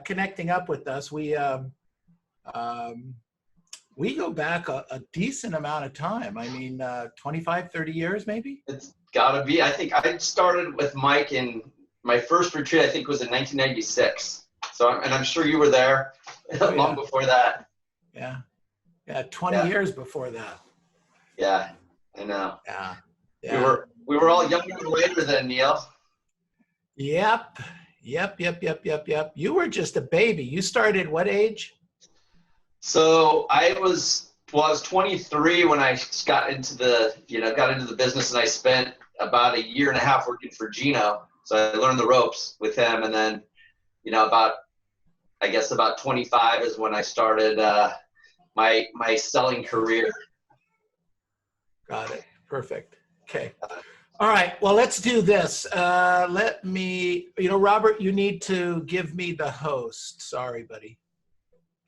connecting up with us. We go back a decent amount of time. I mean, 25, 30 years maybe? It's gotta be. I think I started with Mike in my first retreat, I think was in 1996. So, and I'm sure you were there long before that. Yeah. Yeah, 20 years before that. Yeah, I know. Yeah. We were all younger and later then, Neil. Yep. You were just a baby. You started what age? So I was 23 when I got into the business, and I spent about a year and a half working for Gino. So I learned the ropes with him, and then, about 25 is when I started my selling career. Got it. Perfect. Okay. All right. Well, let's do this. Let me, Robert, you need to give me the host. Sorry, buddy.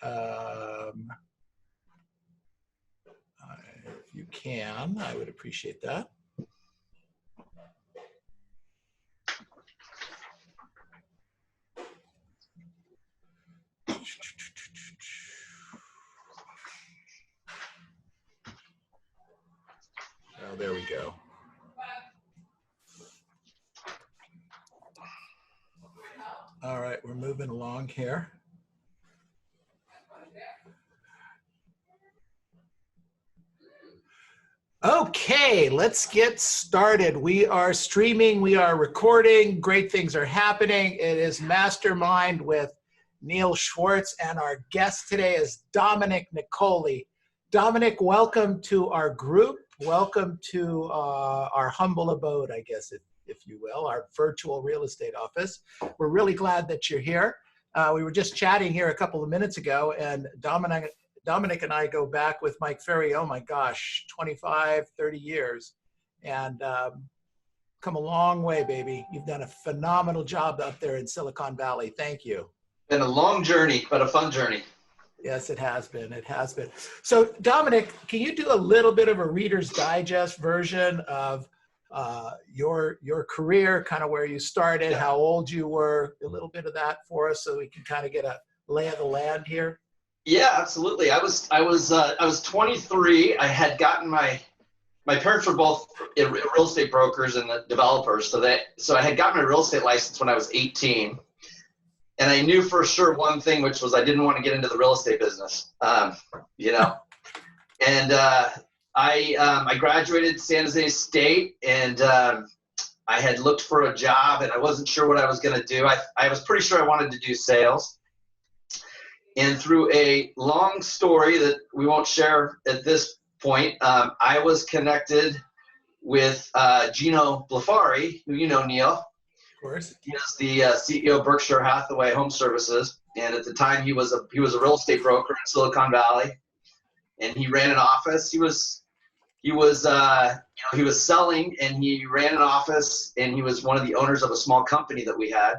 If you can, I would appreciate that. Oh, there we go. All right, we're moving along here. Okay, let's get started. We are streaming, we are recording, great things are happening. It is Mastermind with Neil Schwartz, and our guest today is Dominic Nicoli. Dominic, welcome to our group. Welcome to our humble abode, I guess, if you will, our virtual real estate office. We're really glad that you're here. We were just chatting here a couple of minutes ago, and Dominic and I go back with Mike Ferry, oh my gosh, 25, 30 years, and come a long way, baby. You've done a phenomenal job up there in Silicon Valley. Thank you. Been a long journey, but a fun journey. Yes, it has been. It has been. So, Dominic, can you do a little bit of a Reader's Digest version of your career, kind of where you started, how old you were, a little bit of that for us, so we can kind of get a lay of the land here? Yeah, absolutely. I was 23. I had gotten my parents were both real estate brokers and developers, so I had gotten my real estate license when I was 18. And I knew for sure one thing, which was I didn't want to get into the real estate business, And I graduated San Jose State, and I had looked for a job, and I wasn't sure what I was going to do. I was pretty sure I wanted to do sales. And through a long story that we won't share at this point, I was connected with Gino Blafari, who you know, Neil. Of course. He is the CEO of Berkshire Hathaway Home Services, and at the time he was a real estate broker in Silicon Valley, and he ran an office. He was selling, and he ran an office, and he was one of the owners of a small company that we had.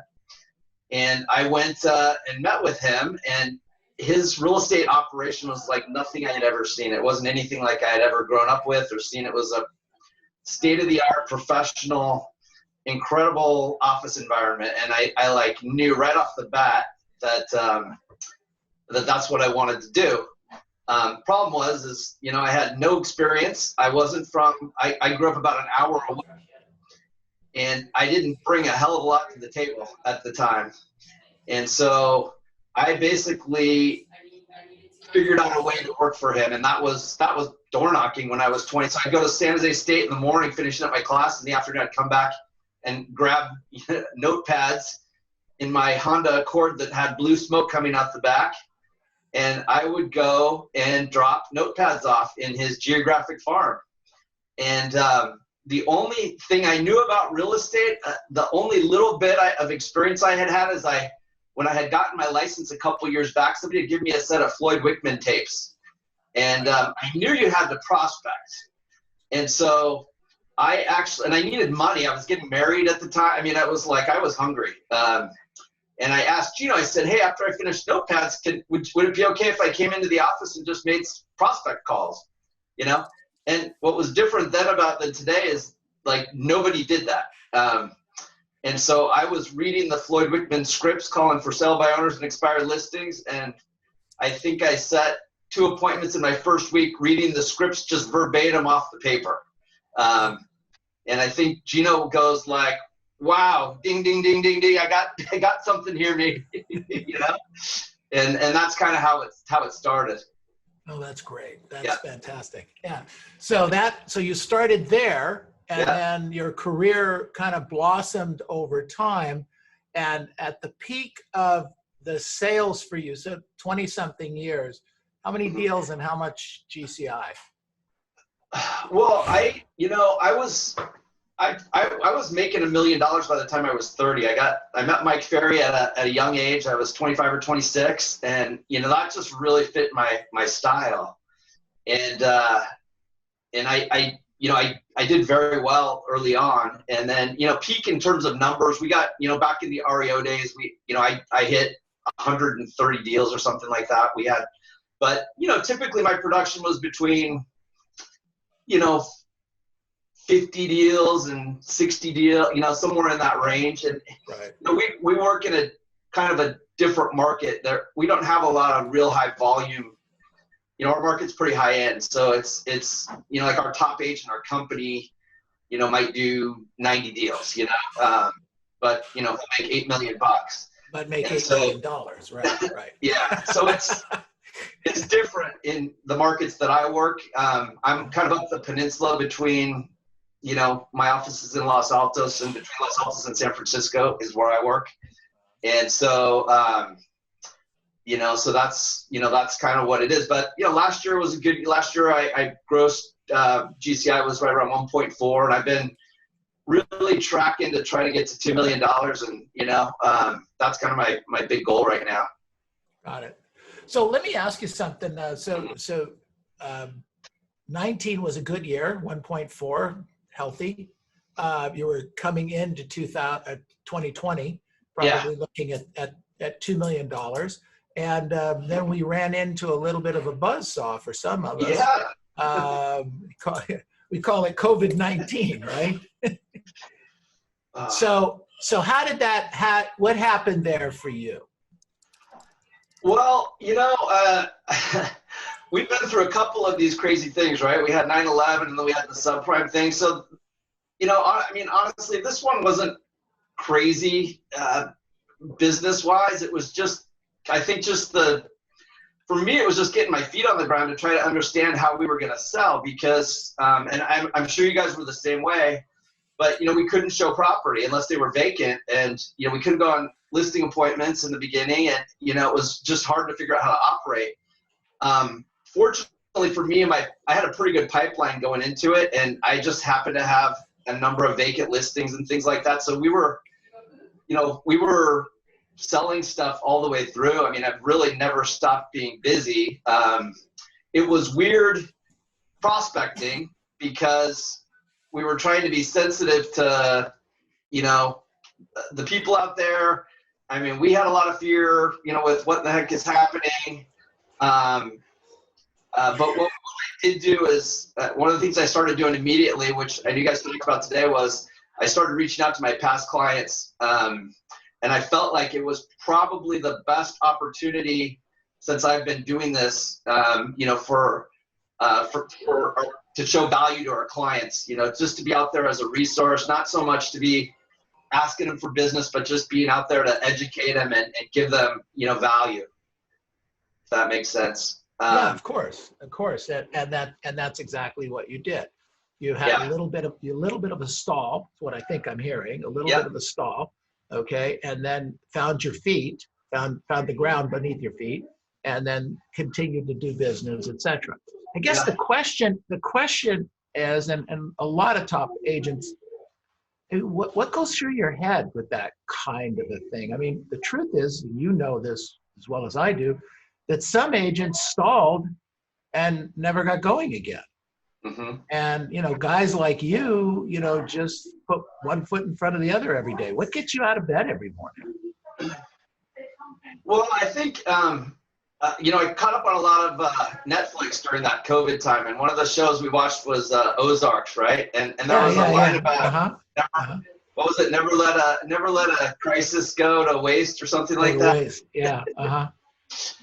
And I went and met with him, and his real estate operation was like nothing I had ever seen. It wasn't anything like I had ever grown up with or seen. It was a state-of-the-art, professional, incredible office environment, and I like knew right off the bat that that's what I wanted to do. Problem was I had no experience. I wasn't I grew up about an hour away, and I didn't bring a hell of a lot to the table at the time. And so I basically figured out a way to work for him, and that was door knocking when I was 20. So I'd go to San Jose State in the morning, finishing up my class. In the afternoon, I'd come back and grab notepads in my Honda Accord that had blue smoke coming out the back. And I would go and drop notepads off in his geographic farm. And the only thing I knew about real estate, the only little bit of experience I had is when I had gotten my license a couple years back, somebody had given me a set of Floyd Wickman tapes. And I knew you had to prospect. And so I needed money. I was getting married at the time. I mean, I was hungry. And I asked Gino, I said, hey, after I finish notepads, would it be okay if I came into the office and just made prospect calls? And what was different then than today is like nobody did that. And so I was reading the Floyd Wickman scripts calling for sale by owners and expired listings. And I think I set 2 appointments in my first week reading the scripts just verbatim off the paper. And I think Gino goes like, wow, ding, ding, ding, ding, ding. I got something here, maybe, you know? And that's kind of how it started. Oh, that's great. That's fantastic. Yeah. So you started there, and then your career kind of blossomed over time. And at the peak of the sales for you, so 20 something years, how many deals and how much GCI? Well, I was making $1 million by the time I was 30. I met Mike Ferry at a young age. I was 25 or 26, and that just really fit my style. And I did very well early on. And then peak in terms of numbers, we got back in the REO days, I hit 130 deals or something like that. We had, but typically my production was between 50 deals and 60 deals, somewhere in that range. And we work in a kind of a different market. There, we don't have a lot of real high volume. Our market's pretty high end. So it's like our top agent, our company, might do 90 deals, but he'll make $8 million. But make $8 million, right? Yeah. So it's different in the markets that I work. I'm kind of up the peninsula between, my office is in Los Altos, and between Los Altos and San Francisco is where I work. And so, so that's kind of what it is. But, last year was a good, last year I grossed, GCI was right around 1.4, and I've been really tracking to try to get to $2 million. And, that's kind of my big goal right now. Got it. So let me ask you something. 19 was a good year, 1.4, healthy. You were coming into 2020, probably looking at $2 million. And then we ran into a little bit of a buzzsaw for some of us. Yeah. We call it COVID-19, right? So how did that, what happened there for you? Well, we've been through a couple of these crazy things, right? We had 9/11, and then we had the subprime thing. So, honestly, this one wasn't crazy business-wise. It was just, I think for me, it was just getting my feet on the ground to try to understand how we were going to sell, because, and I'm sure you guys were the same way, but, we couldn't show property unless they were vacant, and, we couldn't go on listing appointments in the beginning, and, it was just hard to figure out how to operate. Fortunately for me, I had a pretty good pipeline going into it, and I just happened to have a number of vacant listings and things like that. So we were selling stuff all the way through. I've really never stopped being busy. It was weird prospecting because we were trying to be sensitive to, the people out there. We had a lot of fear, with what the heck is happening. But what I did do is one of the things I started doing immediately, which I knew you guys talked about today, was I started reaching out to my past clients. And I felt like it was probably the best opportunity since I've been doing this, to show value to our clients, just to be out there as a resource, not so much to be asking them for business, but just being out there to educate them and give them, value. If that makes sense. Yeah, of course, and that's exactly what you did. You had a little bit of a stall. That's what I think I'm hearing. A little bit of a stall, okay, and then found your feet, found the ground beneath your feet, and then continued to do business, etc. I guess the question is, and a lot of top agents, what goes through your head with that kind of a thing? The truth is, this as well as I do, that some agents stalled and never got going again. Mm-hmm. And, guys like you, just put one foot in front of the other every day. What gets you out of bed every morning? Well, I think, I caught up on a lot of Netflix during that COVID time. And one of the shows we watched was Ozarks, right? And there was a line about what was it? Never let a crisis go to waste or something like that. Waste. Yeah.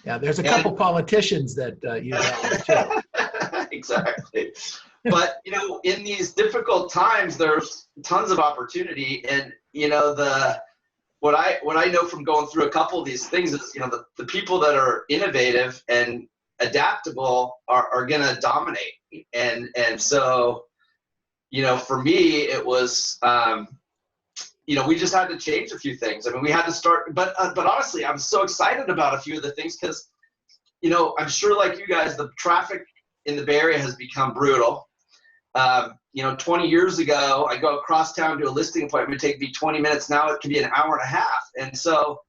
Yeah. There's a couple politicians that use that one too. Exactly. But in these difficult times, there's tons of opportunity, and what I know from going through a couple of these things is the people that are innovative and adaptable are going to dominate, and so for me it was we just had to change a few things. I mean, we had to start, but honestly, I'm so excited about a few of the things because I'm sure like you guys, the traffic in the Bay Area has become brutal. 20 years ago, I go across town to a listing appointment, it'd take me 20 minutes. Now it can be an hour and a half. And so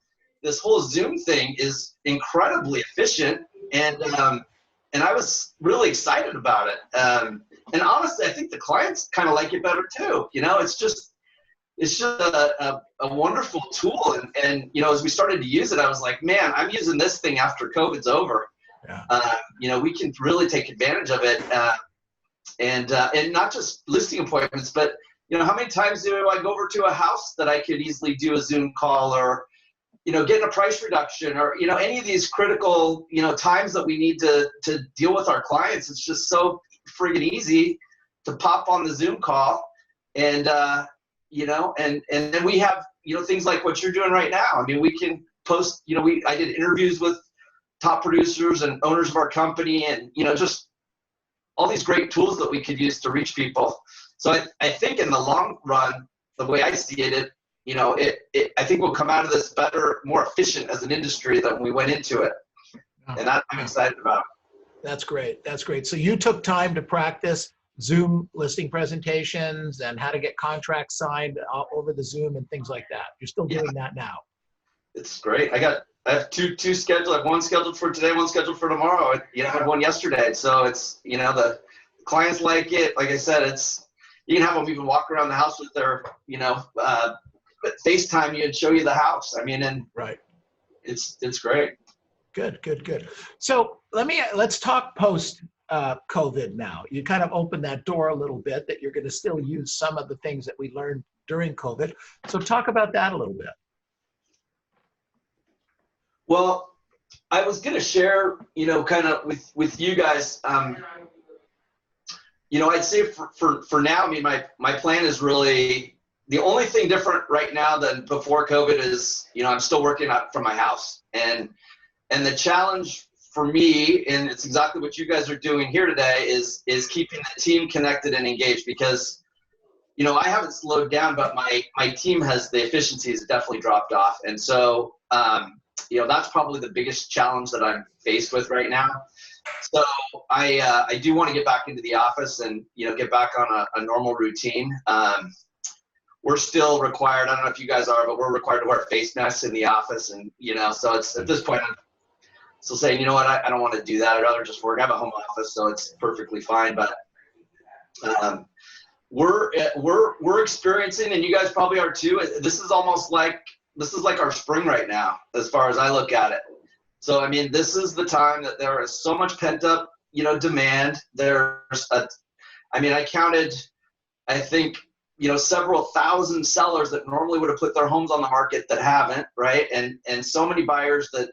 this whole Zoom thing is incredibly efficient. And I was really excited about it. And honestly, I think the clients kind of like it better too. It's just a wonderful tool. And as we started to use it, I was like, man, I'm using this thing after COVID's over. Yeah. We can really take advantage of it. And not just listing appointments, but how many times do I go over to a house that I could easily do a Zoom call, or getting a price reduction, or any of these critical times that we need to deal with our clients. It's just so friggin' easy to pop on the Zoom call, and and then we have things like what you're doing right now. I mean, we can post. I did interviews with top producers and owners of our company, and just all these great tools that we could use to reach people. So I think in the long run, the way I see it, I think we'll come out of this better, more efficient as an industry than we went into it. And that I'm excited about. That's great. That's great. So you took time to practice Zoom listing presentations and how to get contracts signed over the Zoom and things like that. You're still doing that now. It's great. I have two scheduled. I have one scheduled for today, one scheduled for tomorrow. I had one yesterday. So it's, the clients like it. Like I said, you can have them even walk around the house with their, FaceTime you and show you the house. I mean, and right. It's great. Good. So let's talk post COVID now. You kind of opened that door a little bit that you're going to still use some of the things that we learned during COVID. So talk about that a little bit. Well, I was going to share, kind of with you guys, I'd say for now, I mean, my plan is really, the only thing different right now than before COVID is, I'm still working from my house. And the challenge for me, and it's exactly what you guys are doing here today, is keeping the team connected and engaged, because, I haven't slowed down, but my team the efficiency has definitely dropped off. And so, that's probably the biggest challenge that I'm faced with right now. So I do want to get back into the office and, get back on a normal routine. We're still required, I don't know if you guys are, but we're required to wear face masks in the office. And, so it's at this point, I'm still saying, you know what, I don't want to do that. I'd rather just work. I have a home office, so it's perfectly fine. But we're experiencing, and you guys probably are too, this is like our spring right now, as far as I look at it. So, I mean, this is the time that there is so much pent up, demand. I counted, I think, several thousand sellers that normally would have put their homes on the market that haven't, right? And so many buyers that,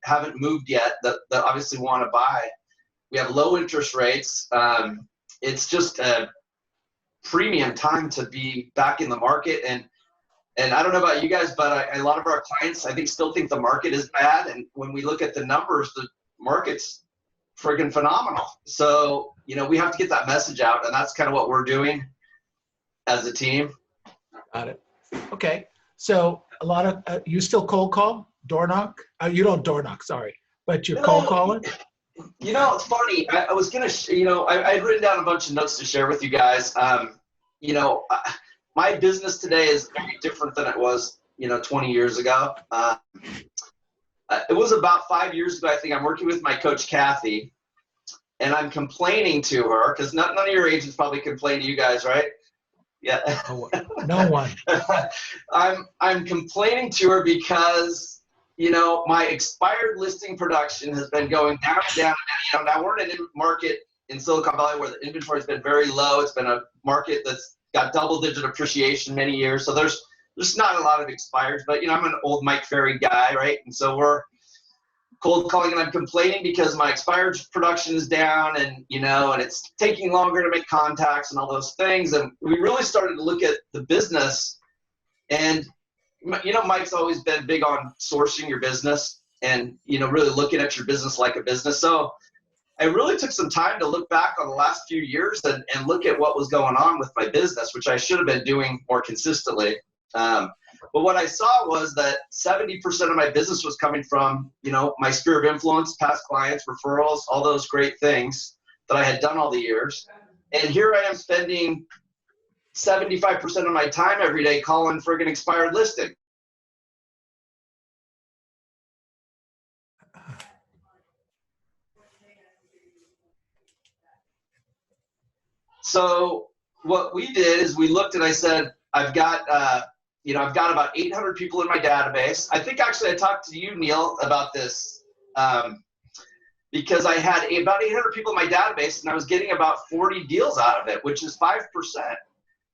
haven't moved yet that obviously want to buy. We have low interest rates. It's just a premium time to be back in the market. And I don't know about you guys, but a lot of our clients, I think, still think the market is bad. And when we look at the numbers, the market's friggin' phenomenal. So, we have to get that message out, and that's kind of what we're doing as a team. Got it. Okay. So a lot of, you still cold call, door knock? You don't door knock, sorry, but you're cold calling? It's funny. I was going to, I had written down a bunch of notes to share with you guys. My business today is very different than it was, 20 years ago. It was about 5 years ago, I think. I'm working with my coach, Kathy, and I'm complaining to her, because none of your agents probably complain to you guys, right? Yeah. No one. I'm complaining to her because, my expired listing production has been going down. Now we're in a market in Silicon Valley where the inventory has been very low. It's been a market that's got double-digit appreciation many years. So there's not a lot of expireds, but I'm an old Mike Ferry guy, right? And so we're cold calling, and I'm complaining because my expired production is down, and and it's taking longer to make contacts and all those things. And we really started to look at the business, and Mike's always been big on sourcing your business and really looking at your business like a business. So I really took some time to look back on the last few years and look at what was going on with my business, which I should have been doing more consistently. But what I saw was that 70% of my business was coming from, my sphere of influence, past clients, referrals, all those great things that I had done all the years. And here I am spending 75% of my time every day calling for an expired listing. So what we did is we looked, and I said, I've got about 800 people in my database. I think actually I talked to you, Neil, about this because I had about 800 people in my database, and I was getting about 40 deals out of it, which is 5%.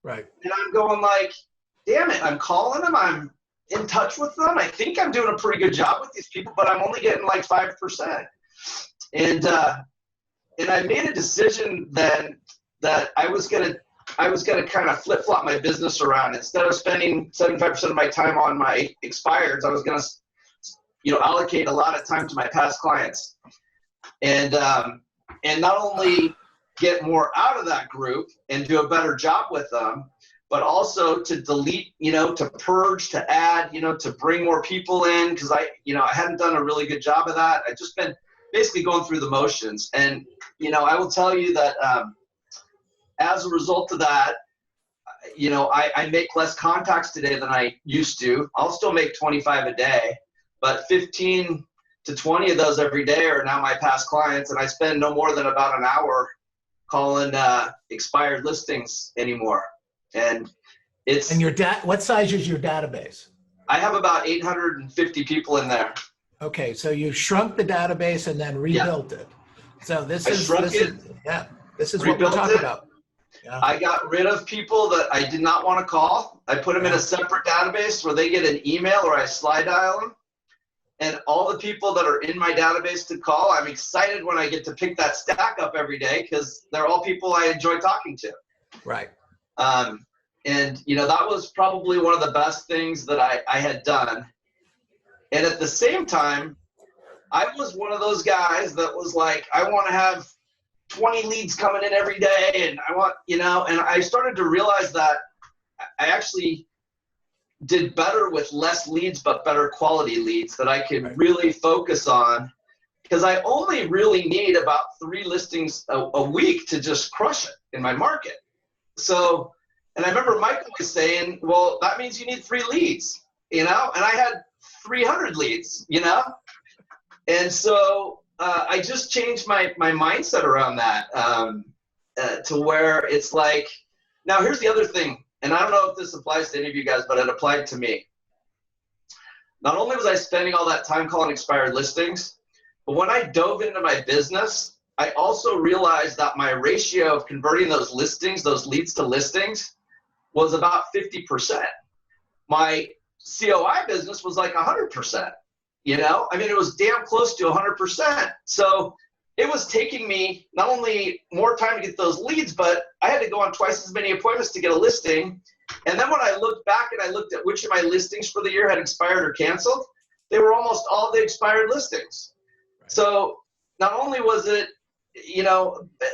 Right. And I'm going like, damn it, I'm calling them. I'm in touch with them. I think I'm doing a pretty good job with these people, but I'm only getting like 5%. And I made a decision then that I was gonna kind of flip-flop my business around. Instead of spending 75% of my time on my expireds, I was gonna allocate a lot of time to my past clients, and not only get more out of that group and do a better job with them, but also to delete, to purge, to add, to bring more people in, because I hadn't done a really good job of that. I've just been basically going through the motions. And I will tell you that as a result of that, I make less contacts today than I used to. I'll still make 25 a day, but 15 to 20 of those every day are now my past clients, and I spend no more than about an hour calling expired listings anymore. And it's— And what size is your database? I have about 850 people in there. Okay, so you shrunk the database and then rebuilt it. So this is what we're talking about. Yeah. I got rid of people that I did not want to call. I put them in a separate database where they get an email, or I slide dial them. And all the people that are in my database to call, I'm excited when I get to pick that stack up every day, because they're all people I enjoy talking to. Right. And that was probably one of the best things that I had done. And at the same time, I was one of those guys that was like, I want to have 20 leads coming in every day, and I want, and I started to realize that I actually did better with less leads, but better quality leads that I could really focus on, because I only really need about 3 listings a week to just crush it in my market. So, and I remember Michael was saying, well, that means you need 3 leads, and I had 300 leads, and so I just changed my mindset around that to where it's like, now here's the other thing, and I don't know if this applies to any of you guys, but it applied to me. Not only was I spending all that time calling expired listings, but when I dove into my business, I also realized that my ratio of converting those listings, those leads to listings, was about 50%. My COI business was like 100%. It was damn close to 100%. So it was taking me not only more time to get those leads, but I had to go on twice as many appointments to get a listing. And then when I looked back and I looked at which of my listings for the year had expired or canceled, they were almost all the expired listings. Right. So not only was it,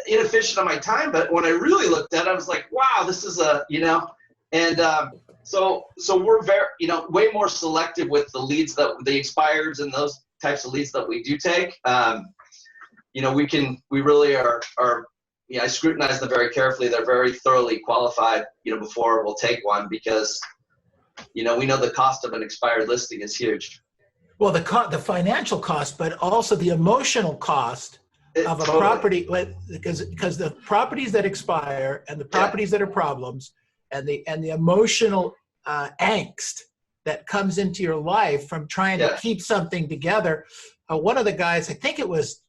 inefficient on my time, but when I really looked at it, I was like, wow, this is so we're very, way more selective with the leads, the expireds and those types of leads that we do take. We really are, I scrutinize them very carefully. They're very thoroughly qualified, before we'll take one, because, we know the cost of an expired listing is huge. Well, the financial cost, but also the emotional cost of a property, because the properties that expire and the properties that are problems, and the emotional angst that comes into your life from trying to keep something together. One of the guys, I think it was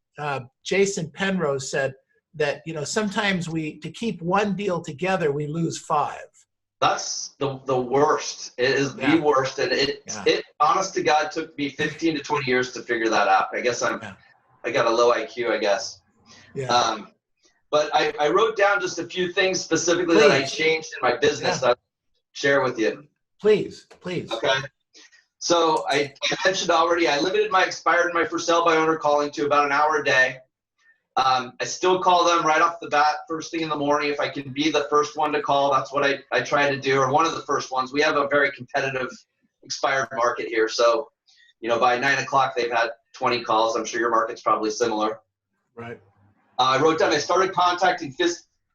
Jason Penrose, said, that, sometimes to keep one deal together, we lose 5. That's the worst. It is the worst. And it honest to God took me 15 to 20 years to figure that out. I guess I got a low IQ, I guess. Yeah. But I wrote down just a few things specifically that I changed in my business that I'll share with you. Please. Okay. So I mentioned already, I limited my expired and my for sale by owner calling to about an hour a day. I still call them right off the bat, first thing in the morning. If I can be the first one to call, that's what I try to do, or one of the first ones. We have a very competitive expired market here. So, by 9 o'clock, they've had 20 calls. I'm sure your market's probably similar. Right. I wrote down, I started contacting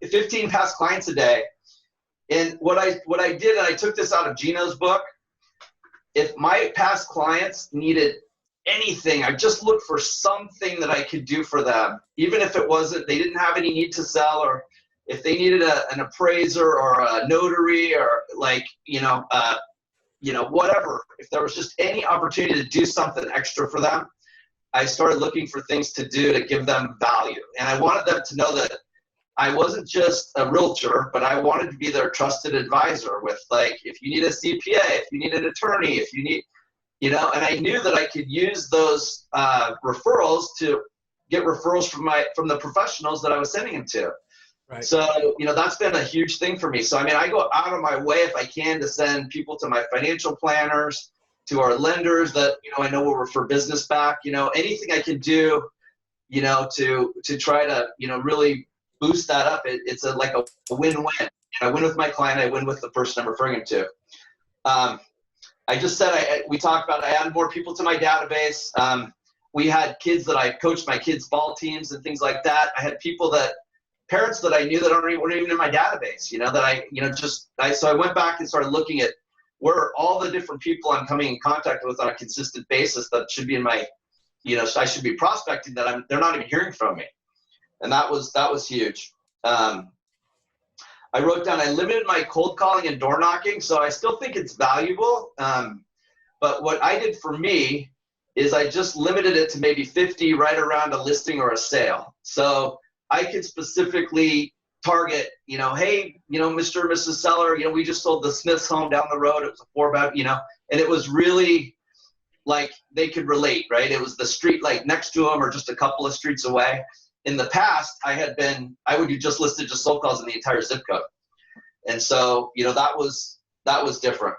15 past clients a day. And what I did, and I took this out of Gino's book, if my past clients needed anything, I just looked for something that I could do for them, even if it wasn't, they didn't have any need to sell, or if they needed an appraiser or a notary or whatever. If there was just any opportunity to do something extra for them, I started looking for things to do to give them value. And I wanted them to know that I wasn't just a realtor, but I wanted to be their trusted advisor with, like, if you need a CPA, if you need an attorney, if you need, and I knew that I could use those referrals to get referrals from the professionals that I was sending them to. Right. So, that's been a huge thing for me. So, I go out of my way if I can to send people to my financial planners, to our lenders that, I know will refer business back, anything I can do, to try to, really boost that up. It's like a win-win. I win with my client, I win with the person I'm referring him to. I just said, we talked about, I added more people to my database. We had kids that I coached my kids' ball teams and things like that. I had parents that I knew that weren't even in my database, so I went back and started looking at where are all the different people I'm coming in contact with on a consistent basis that should be in my, I should be prospecting that they're not even hearing from me. And that was huge. I wrote down, I limited my cold calling and door knocking, so I still think it's valuable. But what I did for me is I just limited it to maybe 50 right around a listing or a sale. So I could specifically target, hey, Mr. or Mrs. Seller, we just sold the Smith's home down the road. It was a 4-bed, and it was really like they could relate, right? It was the street like next to them or just a couple of streets away. In the past, I would do just listed just sold calls in the entire zip code. And so, that was different.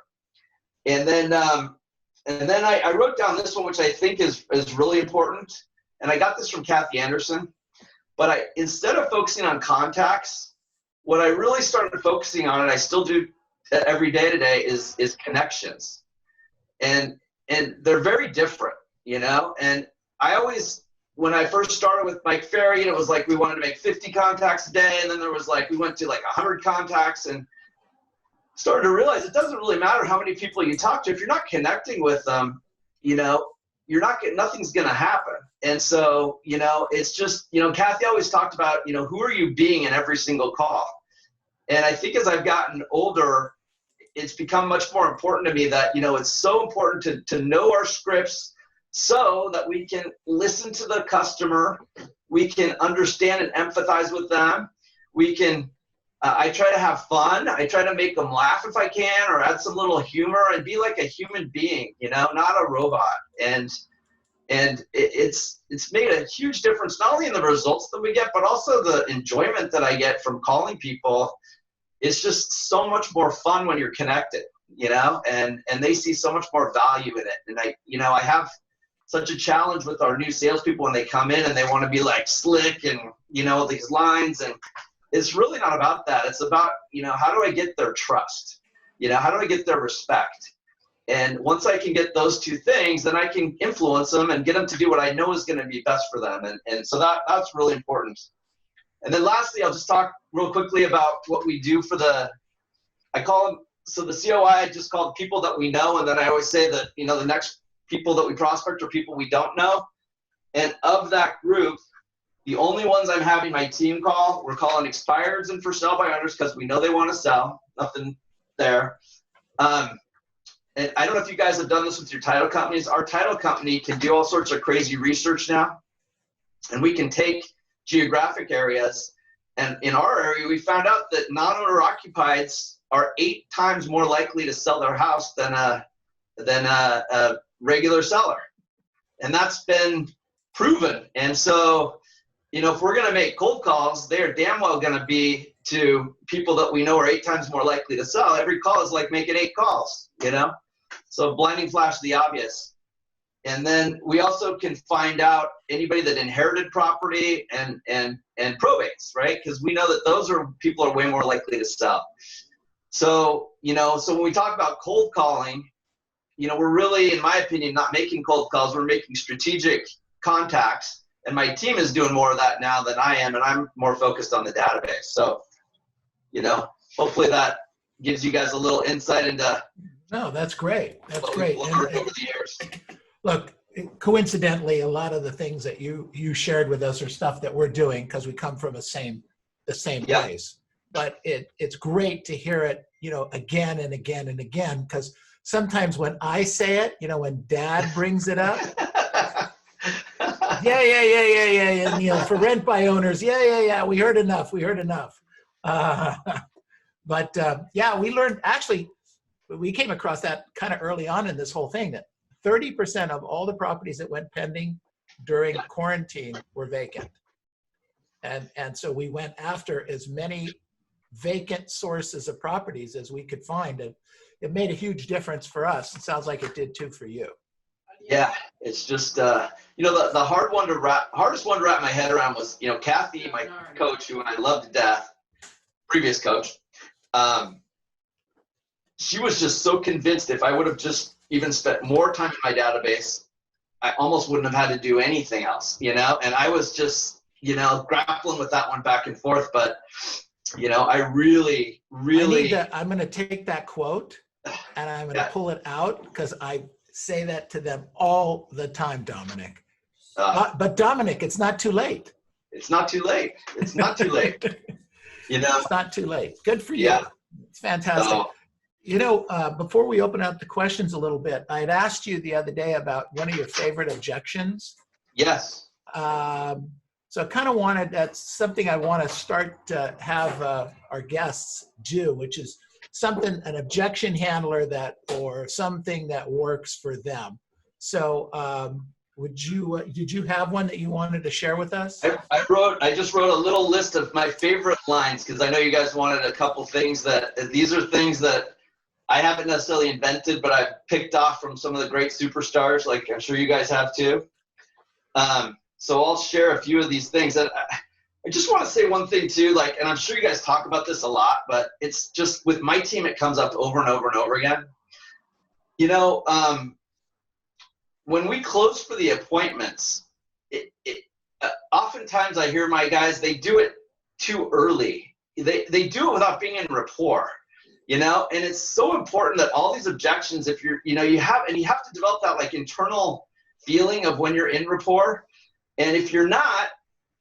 And then I wrote down this one, which I think is really important. And I got this from Kathy Anderson. But instead of focusing on contacts, what I really started focusing on, and I still do every day today, is connections. And they're very different, And I always, when I first started with Mike Ferry, it was like we wanted to make 50 contacts a day, and then there was like we went to like 100 contacts, and started to realize it doesn't really matter how many people you talk to if you're not connecting with them. Nothing's gonna happen. And so, it's just, Kathy always talked about, who are you being in every single call? And I think as I've gotten older, it's become much more important to me that, it's so important to know our scripts so that we can listen to the customer, we can understand and empathize with them, we can, I try to have fun, I try to make them laugh if I can, or add some little humor and be like a human being, not a robot. And it's made a huge difference, not only in the results that we get, but also the enjoyment that I get from calling people. It's just so much more fun when you're connected, and they see so much more value in it. And I have such a challenge with our new salespeople when they come in and they want to be like slick and, these lines, and it's really not about that. It's about, how do I get their trust? How do I get their respect? And once I can get those two things, then I can influence them and get them to do what I know is going to be best for them. And so that's really important. And then lastly, I'll just talk real quickly about what we do for I call them, so the COI, I just call the people that we know. And then I always say that, the next people that we prospect are people we don't know. And of that group, the only ones I'm having my team call, we're calling expireds and for sale by owners because we know they want to sell. Nothing there. And I don't know if you guys have done this with your title companies. Our title company can do all sorts of crazy research now. And we can take geographic areas. And in our area, we found out that non-owner occupieds are 8 times more likely to sell their house than a regular seller. And that's been proven. And so, you know, if we're going to make cold calls, they're damn well going to be to people that we know are 8 times more likely to sell. Every call is like making 8 calls, you know? So blinding flash the obvious. And then we also can find out anybody that inherited property and probates, right? Because we know that those are people are way more likely to sell. So, you know, so when we talk about cold calling, you know, we're really, in my opinion, not making cold calls. We're making strategic contacts. And my team is doing more of that now than I am, and I'm more focused on the database. So, you know, hopefully that gives you guys a little insight into. No, that's great. That's great. Over the years. Look, coincidentally, a lot of the things that you shared with us are stuff that we're doing because we come from the same place. But it's great to hear it, you know, again and again and again, because sometimes when I say it, you know, when Dad brings it up, yeah, Neil, for rent by owners, yeah, we heard enough. But yeah, we learned, actually, we came across that kind of early on in this whole thing, that 30% of all the properties that went pending during quarantine were vacant. And so we went after as many vacant sources of properties as we could find. And it made a huge difference for us. It sounds like it did too for you. Yeah, it's just, you know, the hardest one to wrap my head around was, you know, Kathy, my coach, who I love to death, previous coach, she was just so convinced if I would have just even spent more time in my database, I almost wouldn't have had to do anything else, you know? And I was just, you know, grappling with that one back and forth. But, you know, I really, I'm going to take that quote and I'm going to pull it out, because I say that to them all the time, Dominic. But Dominic, it's not too late. It's not too late. It's not too late. You know? It's not too late. Good for you. Yeah. It's fantastic. You know, before we open up the questions a little bit, I had asked you the other day about one of your favorite objections. Yes. So I kind of wanted, that's something I want to start to have our guests do, which is something, an objection handler or something that works for them. So did you have one that you wanted to share with us? I just wrote a little list of my favorite lines, because I know you guys wanted a couple things these are things that I haven't necessarily invented, but I've picked off from some of the great superstars, like I'm sure you guys have too. So I'll share a few of these things. And I just want to say one thing too, like, and I'm sure you guys talk about this a lot, but it's just with my team, it comes up over and over and over again. You know, when we close for the appointments, oftentimes I hear my guys, they do it too early. They do it without being in rapport. You know, and it's so important that all these objections, if you're, you know, you have to develop that like internal feeling of when you're in rapport. And if you're not,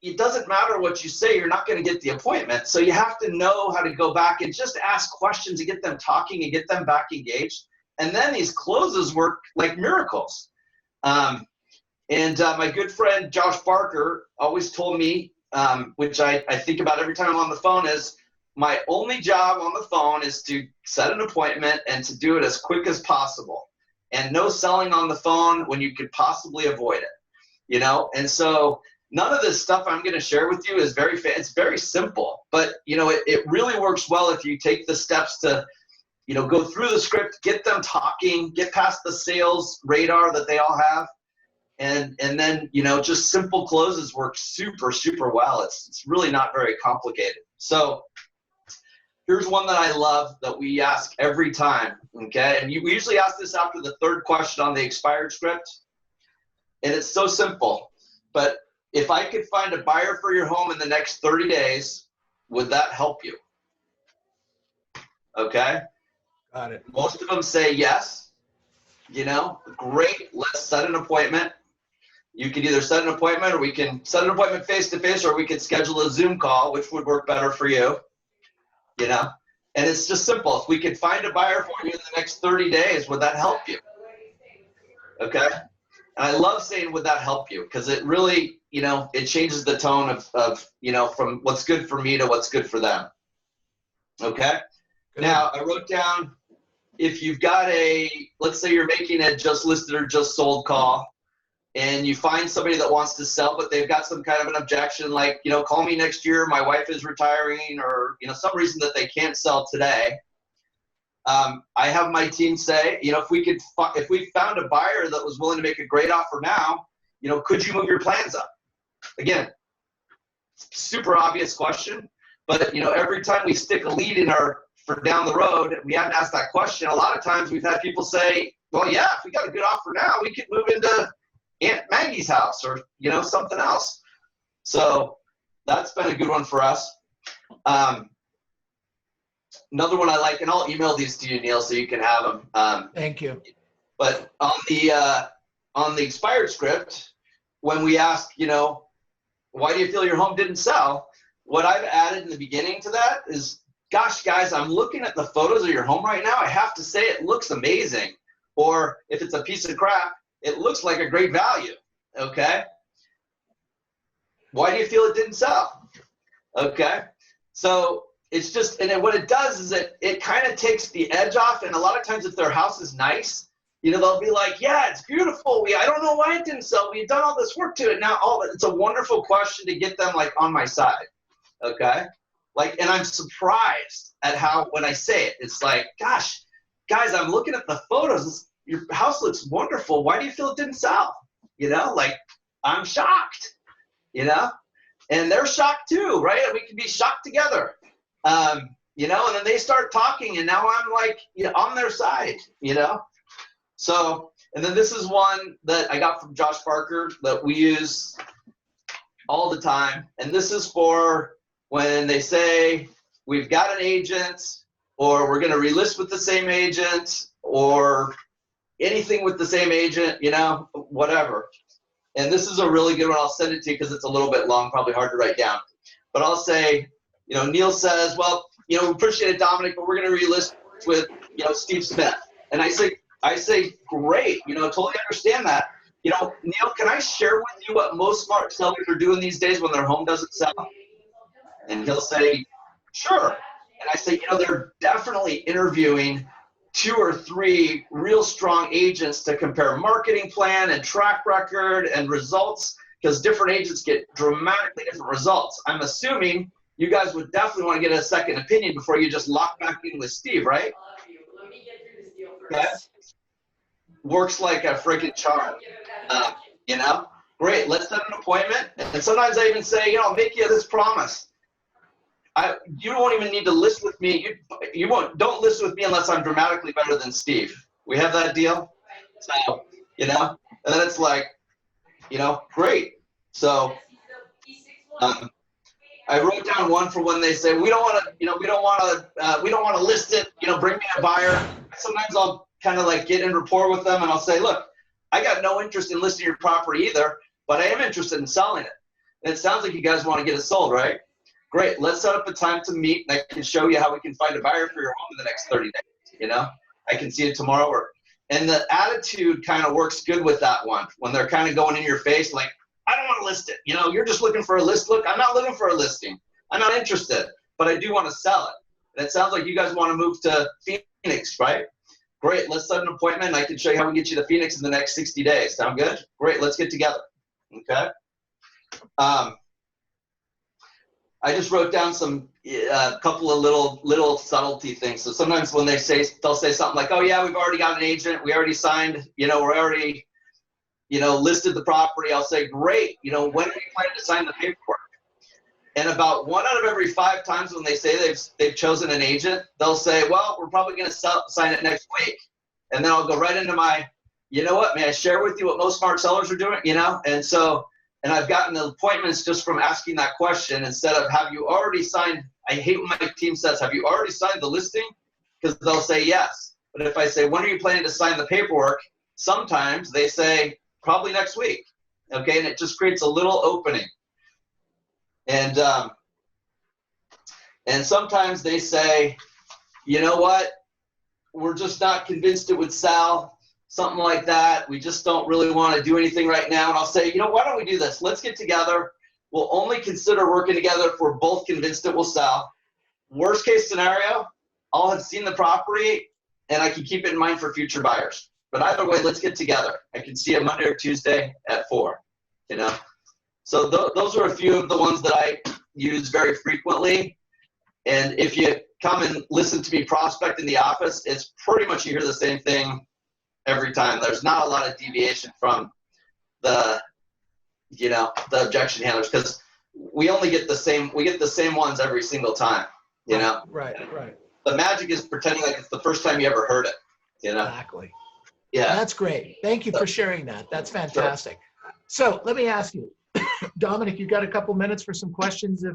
it doesn't matter what you say, you're not going to get the appointment. So you have to know how to go back and just ask questions and get them talking and get them back engaged. And then these closes work like miracles. My good friend Josh Barker always told me, which I think about every time I'm on the phone, is my only job on the phone is to set an appointment and to do it as quick as possible, and no selling on the phone when you could possibly avoid it, you know? And so none of this stuff I'm going to share with you is it's very simple, but you know, it really works well if you take the steps to, you know, go through the script, get them talking, get past the sales radar that they all have. And then, you know, just simple closes work super, super well. It's really not very complicated. So here's one that I love that we ask every time, okay? And we usually ask this after the 3rd question on the expired script. And it's so simple. But if I could find a buyer for your home in the next 30 days, would that help you? Okay? Got it. Most of them say yes. You know, great, let's set an appointment. You can either set an appointment, or we can set an appointment face-to-face, or we could schedule a Zoom call, which would work better for you. You know, and it's just simple. If we could find a buyer for you in the next 30 days, would that help you? Okay. And I love saying, would that help you? Because it really, it changes the tone of from what's good for me to what's good for them. Okay. Good. Now I wrote down, if you've got let's say you're making a just listed or just sold call, and you find somebody that wants to sell, but they've got some kind of an objection, like, call me next year, my wife is retiring, or, some reason that they can't sell today. I have my team say, if we found a buyer that was willing to make a great offer now, could you move your plans up? Again, super obvious question, but, every time we stick a lead in for down the road, we haven't asked that question. A lot of times we've had people say, well, yeah, if we got a good offer now, we could move into Aunt Maggie's house or, something else. So that's been a good one for us. Another one I like, and I'll email these to you, Neil, so you can have them. Thank you. But on the expired script, when we ask, why do you feel your home didn't sell? What I've added in the beginning to that is, gosh, guys, I'm looking at the photos of your home right now. I have to say it looks amazing. Or if it's a piece of crap, it looks like a great value. Okay. Why do you feel it didn't sell? Okay. So it's just, and then what it does is it kind of takes the edge off. And a lot of times if their house is nice, they'll be like, yeah, it's beautiful. I don't know why it didn't sell. We've done all this work to it. Now, it's a wonderful question to get them like on my side. Okay. And I'm surprised at how, when I say it, it's like, gosh, guys, I'm looking at the photos. Your house looks wonderful. Why do you feel it didn't sell? I'm shocked, and they're shocked too, right? We can be shocked together. And then they start talking, and now I'm like, on their side, So, and then this is one that I got from Josh Barker that we use all the time. And this is for when they say, we've got an agent, or we're going to relist with the same agent, or anything with the same agent, whatever. And this is a really good one. I'll send it to you because it's a little bit long, probably hard to write down. But I'll say, Neil says, well, we appreciate it, Dominic, but we're going to relist with, Steve Smith. And I say, great, totally understand that. Neil, can I share with you what most smart sellers are doing these days when their home doesn't sell? And he'll say, sure. And I say, they're definitely interviewing 2 or 3 real strong agents to compare marketing plan and track record and results, because different agents get dramatically different results. I'm assuming you guys would definitely want to get a second opinion before you just lock back in with Steve, right? Let me get through this deal first. Okay. Works like a freaking charm. Great, let's set an appointment. And sometimes I even say, I'll make you this promise. You won't even need to list with me. Don't list with me unless I'm dramatically better than Steve. We have that deal? So, and then it's like, great. So, I wrote down one for when they say, we don't want to list it, bring me a buyer. Sometimes I'll kind of like get in rapport with them and I'll say, look, I got no interest in listing your property either, but I am interested in selling it. And it sounds like you guys want to get it sold, right? Great, let's set up a time to meet, and I can show you how we can find a buyer for your home in the next 30 days, I can see it tomorrow. And the attitude kind of works good with that one, when they're kind of going in your face like, I don't want to list it. You're just looking for a list. Look, I'm not looking for a listing. I'm not interested, but I do want to sell it. And it sounds like you guys want to move to Phoenix, right? Great, let's set an appointment, and I can show you how we get you to Phoenix in the next 60 days. Sound good? Great, let's get together, okay? I just wrote down a couple of little subtlety things. So sometimes when they'll say something like, oh yeah, we've already got an agent, we already signed, we're already, listed the property. I'll say, great, when are you planning to sign the paperwork? And about 1 out of every 5 times when they say they've chosen an agent, they'll say, well, we're probably going to sign it next week. And then I'll go right into my, may I share with you what most smart sellers are doing, And I've gotten appointments just from asking that question instead of, have you already signed? I hate when my team says, have you already signed the listing? Because they'll say yes. But if I say, when are you planning to sign the paperwork? Sometimes they say, probably next week. Okay, and it just creates a little opening. And sometimes they say, you know what? We're just not convinced it would sell. something like that. We just don't really want to do anything right now. And I'll say, why don't we do this? Let's get together. We'll only consider working together if we're both convinced it will sell. Worst case scenario, I'll have seen the property and I can keep it in mind for future buyers. But either way, let's get together. I can see it Monday or Tuesday at 4, So those are a few of the ones that I use very frequently. And if you come and listen to me prospect in the office, it's pretty much you hear the same thing every time. There's not a lot of deviation from the objection handlers, because we only get the same ones every single time, Right. The magic is pretending like it's the first time you ever heard it, Exactly. Yeah. That's great. Thank you for sharing that. That's fantastic. So let me ask you, Dominic, you got a couple minutes for some questions?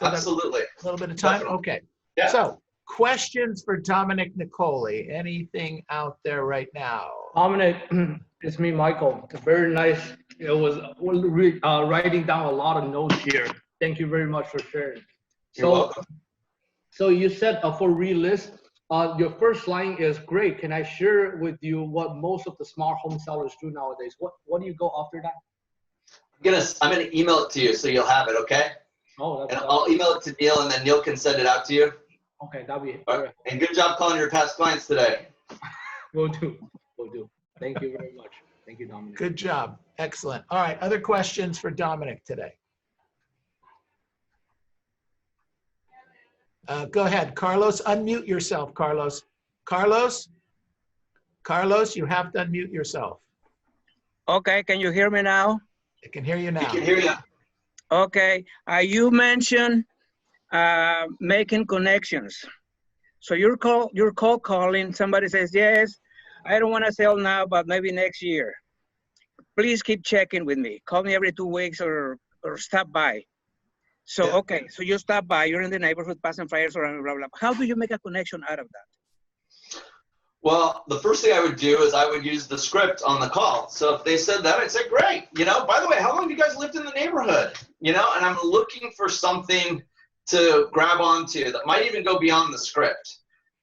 Absolutely. A little bit of time? Definitely. Okay. Yeah. So questions for Dominic Nicoli. Anything out there right now? Dominic, it's me, Michael. It's very nice. It was writing down a lot of notes here. Thank you very much for sharing. You're welcome. So you said for relist, your first line is great. Can I share with you what most of the smart home sellers do nowadays? What do you go after that? I'm gonna email it to you so you'll have it, okay? Oh, And I'll email it to Neil, and then Neil can send it out to you. okay. That'll be All right. And good job calling your past clients today. Will do. Thank you very much. Thank you, Dominic. Good job. Excellent. All right. Other questions for Dominic today? Go ahead, Carlos. Unmute yourself, Carlos. Carlos, you have to unmute yourself. Okay, can you hear me now? I can hear you We now. can hear you. Okay, you mentioned making connections. So you're cold calling, somebody says, yes, I don't want to sell now, but maybe next year. Please keep checking with me. Call me every 2 weeks or stop by. So, Yeah. okay, so you stop by, you're in the neighborhood passing flyers or blah, blah. How do you make a connection out of that? Well, the first thing I would do is I would use the script on the call. So if they said that, I'd say, great. By the way, how long have you guys lived in the neighborhood? And I'm looking for something to grab onto that might even go beyond the script,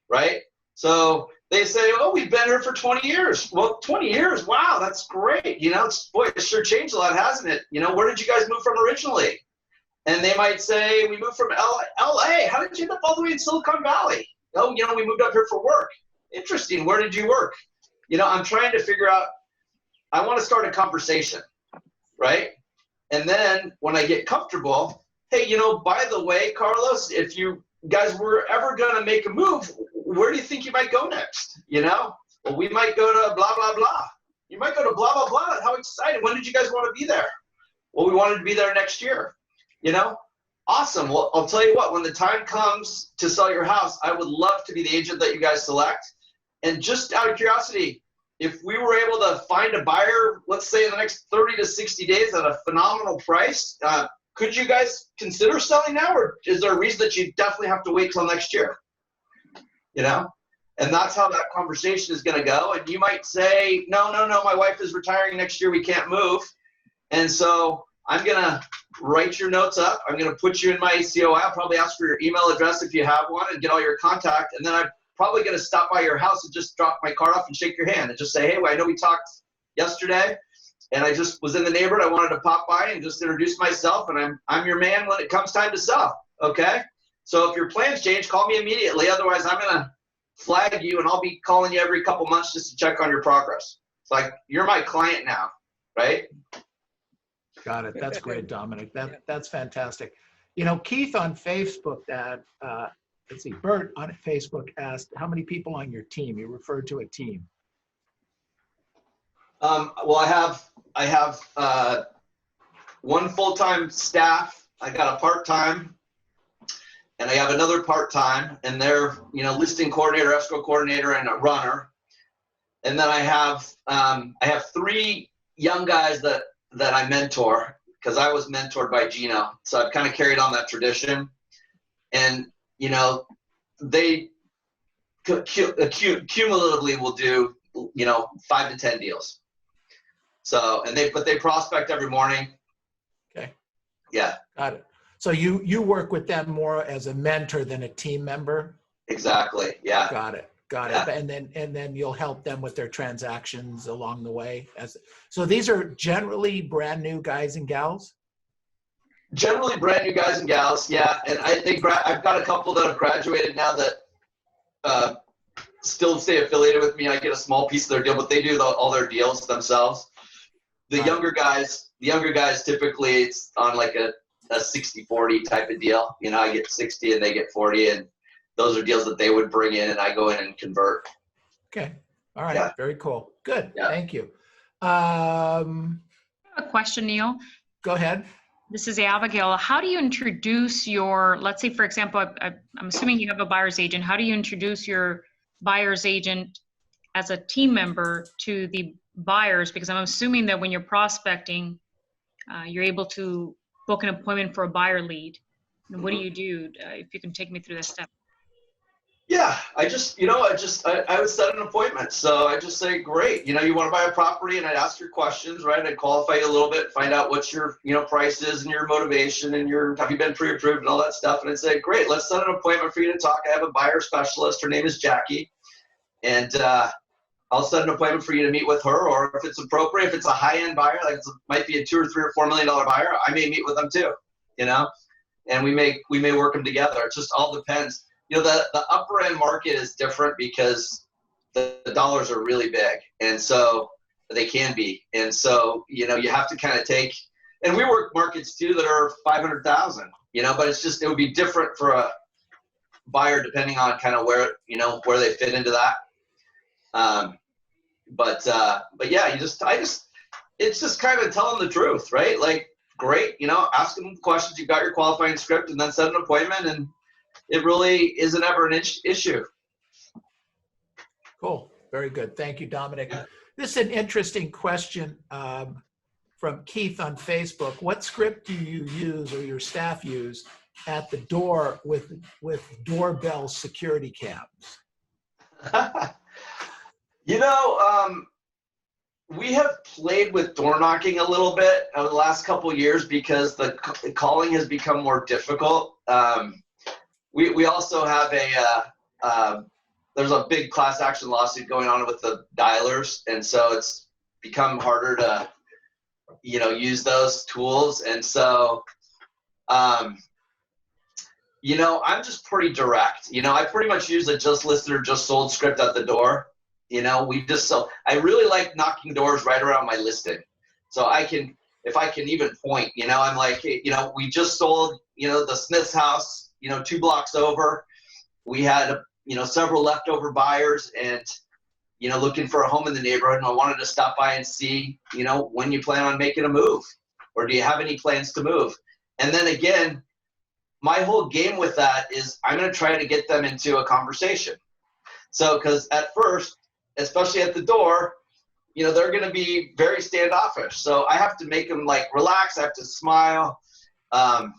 right? So they say, oh, we've been here for 20 years. Well, 20 years, wow, that's great. It sure changed a lot, hasn't it? Where did you guys move from originally? And they might say, we moved from LA. How did you end up all the way in Silicon Valley? Oh, we moved up here for work. Interesting. Where did you work? I'm trying to figure out, I want to start a conversation, right? And then when I get comfortable, hey, by the way, Carlos, if you guys were ever going to make a move, where do you think you might go next? Well, we might go to blah, blah, blah. You might go to blah, blah, blah. How exciting. When did you guys want to be there? Well, we wanted to be there next year. Awesome. Well, I'll tell you what, when the time comes to sell your house, I would love to be the agent that you guys select. And just out of curiosity, if we were able to find a buyer, let's say in the next 30 to 60 days at a phenomenal price, could you guys consider selling now? Or is there a reason that you definitely have to wait till next year? And that's how that conversation is going to go. And you might say, no, my wife is retiring next year. We can't move. And so I'm going to write your notes up. I'm going to put you in my COI. I'll probably ask for your email address if you have one and get all your contact. And then I'm probably going to stop by your house and just drop my card off and shake your hand and just say, hey, well, I know we talked yesterday and I just was in the neighborhood. I wanted to pop by and just introduce myself, and I'm your man when it comes time to sell. Okay. So if your plans change, call me immediately. Otherwise, I'm going to flag you and I'll be calling you every couple months just to check on your progress. It's like, you're my client now, right? Got it. That's great, Dominic. That's fantastic. Keith on Facebook, Bert on Facebook asked, how many people on your team? You referred to a team. Well, I have one full-time staff. I got a part-time, and I have another part-time, and they're listing coordinator, escrow coordinator, and a runner. And then I have 3 young guys that I mentor, because I was mentored by Gino. So I've kind of carried on that tradition. And, they cumulatively will do, 5 to 10 deals. So, but they prospect every morning. Okay. Yeah. Got it. So you work with them more as a mentor than a team member? Exactly. Yeah. Got it. Got it. And then you'll help them with their transactions along the way. So these are generally brand new guys and gals? Generally brand new guys and gals, yeah. And I think I've got a couple that have graduated now that still stay affiliated with me. I get a small piece of their deal, but they do all their deals themselves. The younger guys typically it's on like a 60-40 type of deal. You know, I get 60 and they get 40, and those are deals that they would bring in and I go in and convert. Okay. All right. Yeah. Very cool. Good. Yeah. Thank you. A question, Neil. Go ahead. This is Abigail. How do you introduce your, let's say, for example, I'm assuming you have a buyer's agent. How do you introduce your buyer's agent as a team member to the buyers? Because I'm assuming that when you're prospecting, you're able to book an appointment for a buyer lead. And what do you do? If you can take me through this step. Yeah, I would set an appointment. So I just say, great, you want to buy a property, and I'd ask your questions, right? I'd qualify you a little bit, find out what your, price is and your motivation and have you been pre-approved and all that stuff. And I'd say, great, let's set an appointment for you to talk. I have a buyer specialist. Her name is Jackie. And I'll set an appointment for you to meet with her, or if it's appropriate, if it's a high-end buyer, like it might be a $2 or $3 or $4 million buyer, I may meet with them too, and we may work them together. It just all depends. The upper end market is different because the dollars are really big, and so they can be. And so, you have to kind of take, and we work markets too that are 500,000, but it would be different for a buyer depending on kind of where they fit into that. But yeah, it's just kind of telling the truth, right? Like, great, ask them questions. You've got your qualifying script, and then set an appointment, and it really isn't ever an issue. Cool. Very good. Thank you, Dominic. This is an interesting question from Keith on Facebook. What script do you use or your staff use at the door with doorbell security cams? We have played with door knocking a little bit over the last couple of years because the calling has become more difficult. We also have there's a big class action lawsuit going on with the dialers, and so it's become harder to use those tools. And so I'm just pretty direct. I pretty much use a just listed or just sold script at the door. I really like knocking doors right around my listing. So if I can even point, I'm like, hey, we just sold, the Smith's house, 2 blocks over. We had, several leftover buyers and, looking for a home in the neighborhood. And I wanted to stop by and see, when you plan on making a move, or do you have any plans to move? And then again, my whole game with that is I'm going to try to get them into a conversation. So, because at first, especially at the door, they're going to be very standoffish. So I have to make them relax. I have to smile, and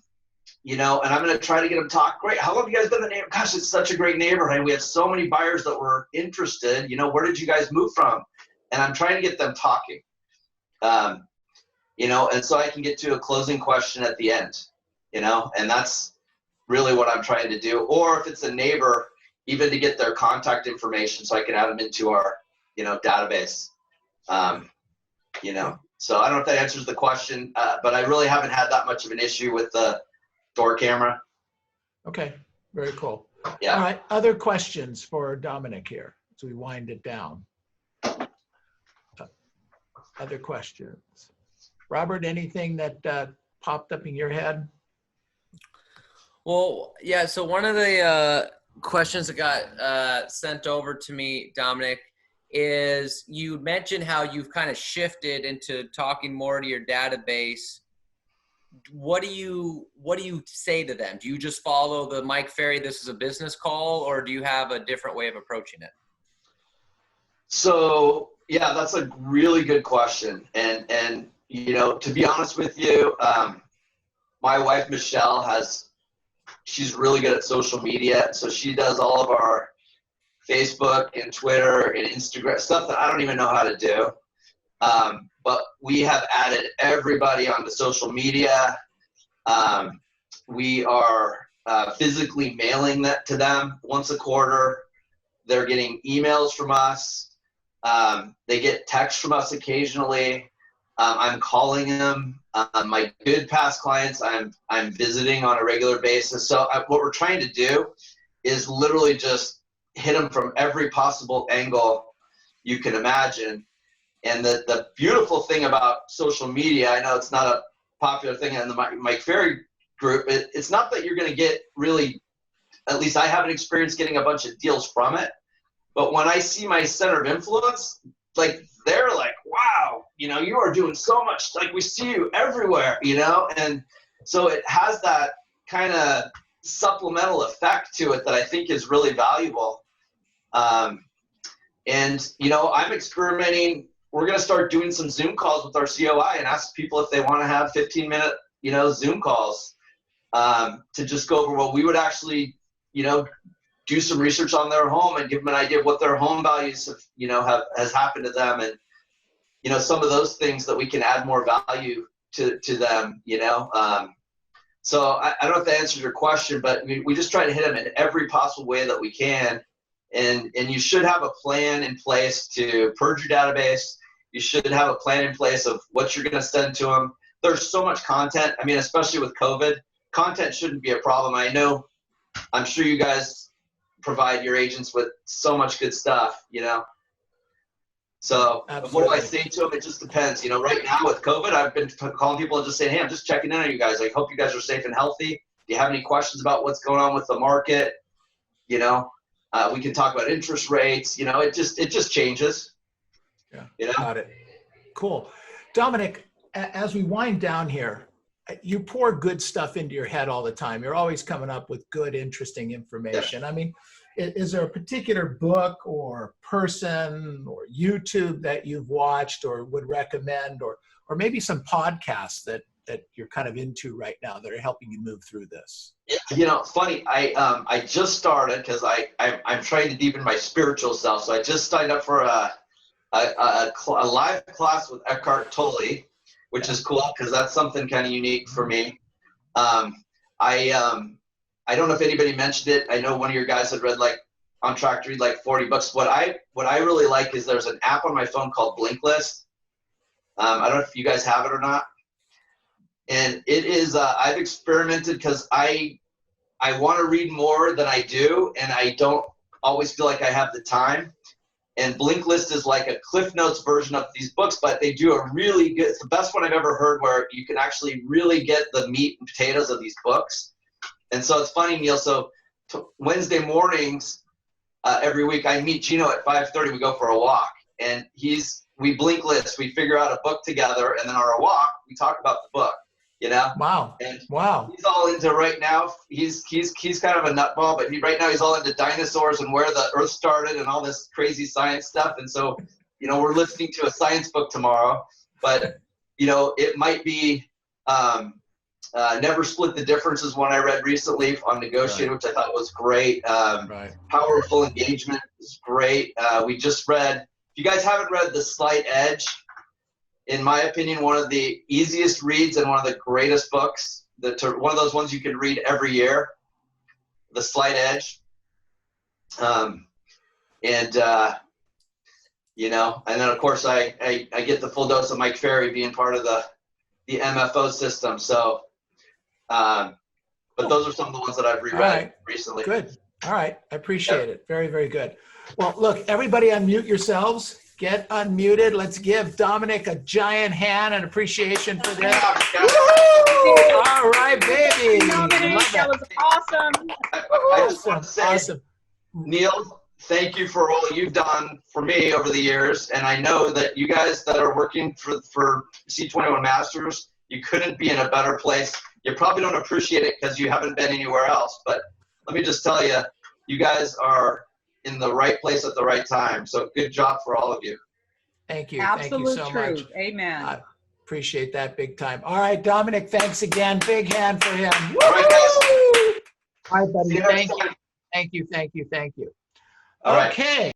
I'm going to try to get them talk. Great. How long have you guys been in the neighborhood? Gosh, it's such a great neighborhood. We have so many buyers that were interested. Where did you guys move from? And I'm trying to get them talking, and so I can get to a closing question at the end, and that's really what I'm trying to do. Or if it's a neighbor, even to get their contact information so I can add them into our, database. So I don't know if that answers the question, but I really haven't had that much of an issue with the door camera. Okay, very cool. Yeah. All right, other questions for Dominic here as we wind it down. Other questions? Robert, anything that popped up in your head? Well, yeah, so one of the questions that got sent over to me, Dominic, is you mentioned how you've kind of shifted into talking more to your database. What do you say to them? Do you just follow the Mike Ferry, this is a business call, or do you have a different way of approaching it? So yeah, that's a really good question. And to be honest with you, my wife, Michelle, she's really good at social media. So she does all of our Facebook and Twitter and Instagram stuff that I don't even know how to do. But we have added everybody onto social media. We are physically mailing that to them once a quarter. They're getting emails from us. They get texts from us occasionally. I'm calling them. My good past clients, I'm visiting on a regular basis. So what we're trying to do is literally just hit them from every possible angle you can imagine. And the beautiful thing about social media, I know it's not a popular thing in the Mike Ferry group, it's not that you're going to get really, at least I haven't experienced getting a bunch of deals from it. But when I see my center of influence, like they're like, wow, you know, you are doing so much, like we see you everywhere, you know? And so it has that kind of supplemental effect to it that I think is really valuable. And, you know, I'm experimenting. We're going to start doing some Zoom calls with our COI and ask people if they want to have 15-minute, you know, Zoom calls to just go over what we would actually, you know, do some research on their home and give them an idea of what their home values have, you know, has happened to them, and, you know, some of those things that we can add more value to them, you know. So I don't know if that answers your question, but we just try to hit them in every possible way that we can. And you should have a plan in place to purge your database. You should have a plan in place of what you're going to send to them. There's so much content. I mean, especially with COVID, content shouldn't be a problem. I'm sure you guys provide your agents with so much good stuff, you know. So Absolutely. What do I say to them? It just depends. You know, right now with COVID, I've been calling people and just saying, hey, I'm just checking in on you guys. I hope you guys are safe and healthy. Do you have any questions about what's going on with the market? You know, we can talk about interest rates. You know, it just changes. Yeah, you know? Got it. Cool. Dominic, as we wind down here, you pour good stuff into your head all the time. You're always coming up with good, interesting information. Yeah. I mean, is there a particular book or person or YouTube that you've watched or would recommend, or maybe some podcasts that you're kind of into right now that are helping you move through this? You know, funny, I just started because I'm trying to deepen my spiritual self. So I just signed up for a live class with Eckhart Tolle, which is cool because that's something kind of unique for me. I don't know if anybody mentioned it. I know one of your guys had read, like, on track to read like 40 books. What I really like is there's an app on my phone called Blinkist. I don't know if you guys have it or not. And it is, I've experimented because I want to read more than I do, and I don't always feel like I have the time. And Blinkist is like a Cliff Notes version of these books, but they do a really good, it's the best one I've ever heard, where you can actually really get the meat and potatoes of these books. And so it's funny, Neil, so Wednesday mornings, every week I meet Gino at 5:30, we go for a walk, and we Blinkist, we figure out a book together, and then on our walk, we talk about the book, you know? Wow. And wow. He's all into right now, he's kind of a nutball, but right now he's all into dinosaurs and where the earth started and all this crazy science stuff. And so, you know, we're listening to a science book tomorrow, but, you know, it might be, Never Split the Difference is one I read recently on Negotiated, right, which I thought was great. Right. Powerful Engagement is great. We just read, if you guys haven't read The Slight Edge, in my opinion, one of the easiest reads and one of the greatest books, one of those ones you can read every year, The Slight Edge. You know, and then of course I get the full dose of Mike Ferry being part of the MFO system. So, but those are some of the ones that I've reread recently. Good. All right. I appreciate it. Very, very good. Well, look, everybody unmute yourselves. Get unmuted. Let's give Dominic a giant hand and appreciation for that. All right, baby. Dominic, that was awesome. I just want to say, awesome. Neil, thank you for all you've done for me over the years. And I know that you guys that are working for C21 Masters, you couldn't be in a better place. You probably don't appreciate it because you haven't been anywhere else. But let me just tell you, you guys are in the right place at the right time. So good job for all of you. Thank you. Absolute Thank you so truth. much. Amen. I appreciate that big time. All right, Dominic, thanks again. Big hand for him. All right, guys. All right, buddy. See you next time. Thank you. Thank you. All right. Okay.